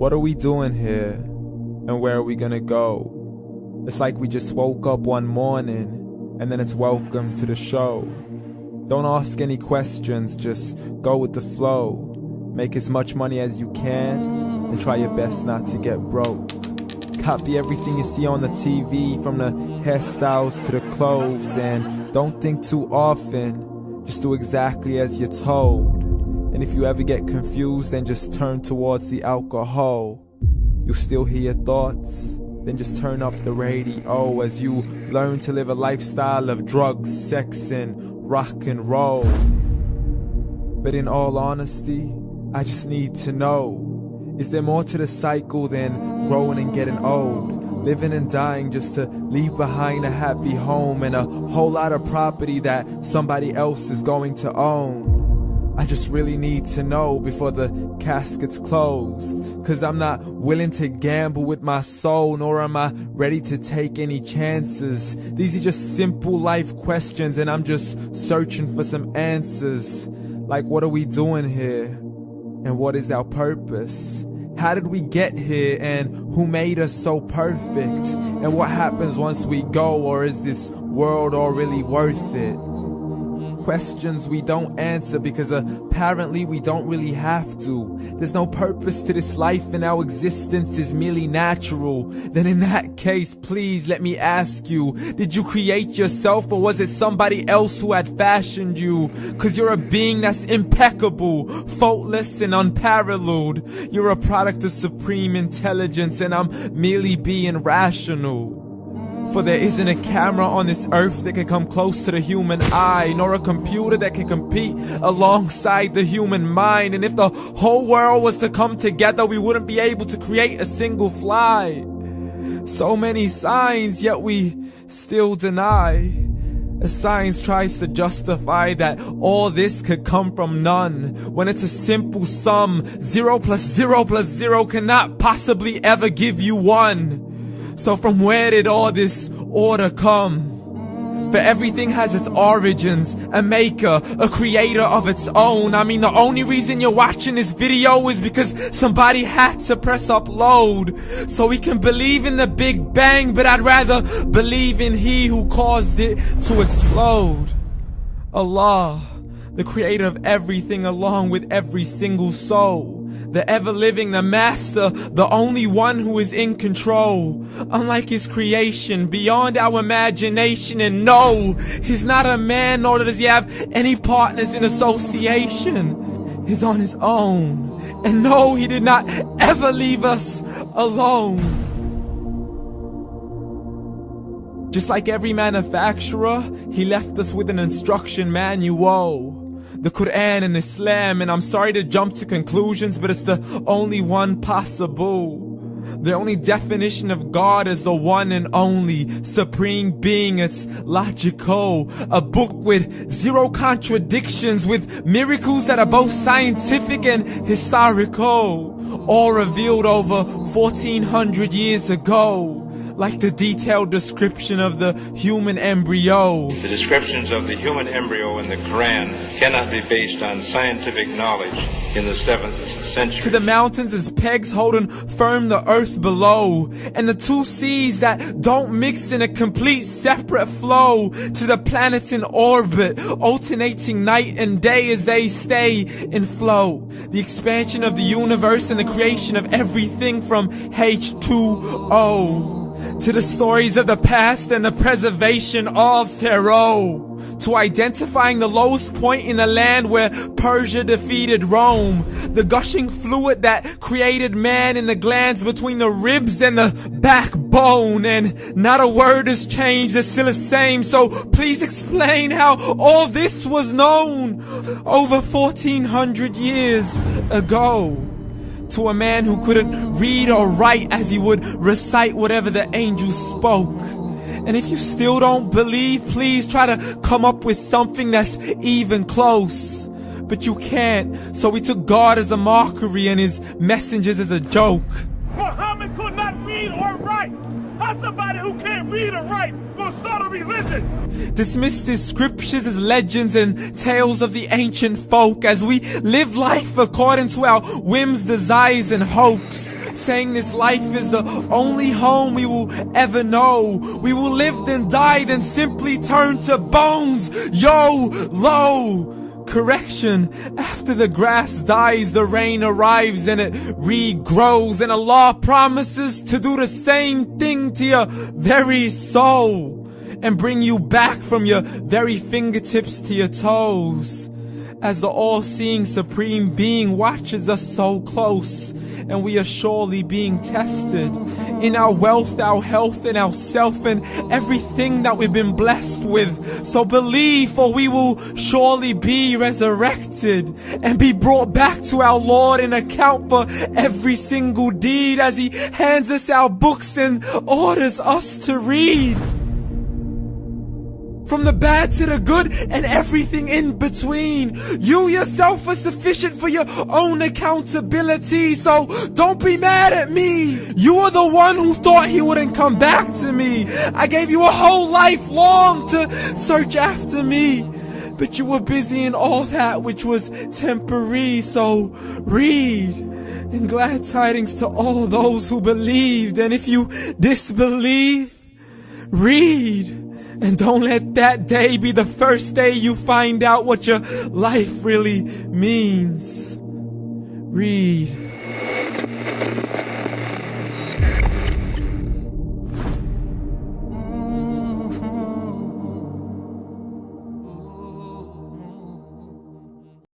What are we doing here? And where are we gonna go? It's like we just woke up one morning and then it's welcome to the show. Don't ask any questions, just go with the flow. Make as much money as you can and try your best not to get broke. Copy everything you see on the TV, from the hairstyles to the clothes, and don't think too often, just do exactly as you're told. And if you ever get confused, then just turn towards the alcohol. You still hear your thoughts? Then just turn up the radio as you learn to live a lifestyle of drugs, sex, and rock and roll. But in all honesty, I just need to know, is there more to the cycle than growing and getting old? Living and dying just to leave behind a happy home and a whole lot of property that somebody else is going to own. I just really need to know before the casket's closed, 'cause I'm not willing to gamble with my soul, nor am I ready to take any chances. These are just simple life questions and I'm just searching for some answers. Like, what are we doing here? And what is our purpose? How did we get here, and who made us so perfect? And what happens once we go, or is this world all really worth it? Questions we don't answer because apparently we don't really have to. There's no purpose to this life and our existence is merely natural. Then in that case, please let me ask you, did you create yourself, or was it somebody else who had fashioned you? 'Cause you're a being that's impeccable, faultless and unparalleled. You're a product of supreme intelligence and I'm merely being rational. For there isn't a camera on this earth that can come close to the human eye, nor a computer that can compete alongside the human mind. And if the whole world was to come together, we wouldn't be able to create a single fly. So many signs, yet we still deny. As science tries to justify that all this could come from none, when it's a simple sum. 0 plus 0 plus 0 cannot possibly ever give you 1. So from where did all this order come? For everything has its origins, a maker, a creator of its own. I mean, the only reason you're watching this video is because somebody had to press upload. So we can believe in the Big Bang, but I'd rather believe in He who caused it to explode. Allah, the creator of everything along with every single soul. The ever-living, the master, the only one who is in control. Unlike his creation, beyond our imagination. And no, he's not a man, nor does he have any partners in association. He's on his own. And no, he did not ever leave us alone. Just like every manufacturer, he left us with an instruction manual. The Quran and Islam, and I'm sorry to jump to conclusions, but it's the only one possible. The only definition of God is the one and only supreme being. It's logical, a book with 0 contradictions, with miracles that are both scientific and historical, all revealed over 1400 years ago. Like the detailed description of the human embryo. The descriptions of the human embryo in the Quran cannot be based on scientific knowledge in the 7th century. To the mountains as pegs holding firm the earth below, and the 2 seas that don't mix in a complete separate flow. To the planets in orbit, alternating night and day as they stay in flow. The expansion of the universe and the creation of everything from H2O. To the stories of the past and the preservation of Pharaoh. To identifying the lowest point in the land where Persia defeated Rome. The gushing fluid that created man in the glands between the ribs and the backbone. And not a word has changed, it's still the same. So please explain how all this was known over 1400 years ago. To a man who couldn't read or write, as he would recite whatever the angels spoke. And if you still don't believe, please try to come up with something that's even close. But you can't, so we took God as a mockery and his messengers as a joke. Muhammad could not read or write. How's somebody who can't read or write gonna start a religion? Dismiss his scriptures as legends and tales of the ancient folk, as we live life according to our whims, desires, and hopes. saying this life is the only home we will ever know. We will live then die, then simply turn to bones. YOLO! Correction, after the grass dies, the rain arrives and it regrows, and Allah promises to do the same thing to your very soul and bring you back from your very fingertips to your toes, as the all-seeing supreme being watches us so close, and we are surely being tested in our wealth, our health, and our self, and everything that we've been blessed with. So believe, for we will surely be resurrected and be brought back to our Lord and account for every single deed, as He hands us our books and orders us to read. From the bad to the good and everything in between. You yourself are sufficient for your own accountability, so don't be mad at me. You are the one who thought He wouldn't come back to me. I gave you a whole life long to search after me, but you were busy in all that which was temporary. So read, and glad tidings to all those who believed. And if you disbelieve, read. And don't let that day be the first day you find out what your life really means. Read.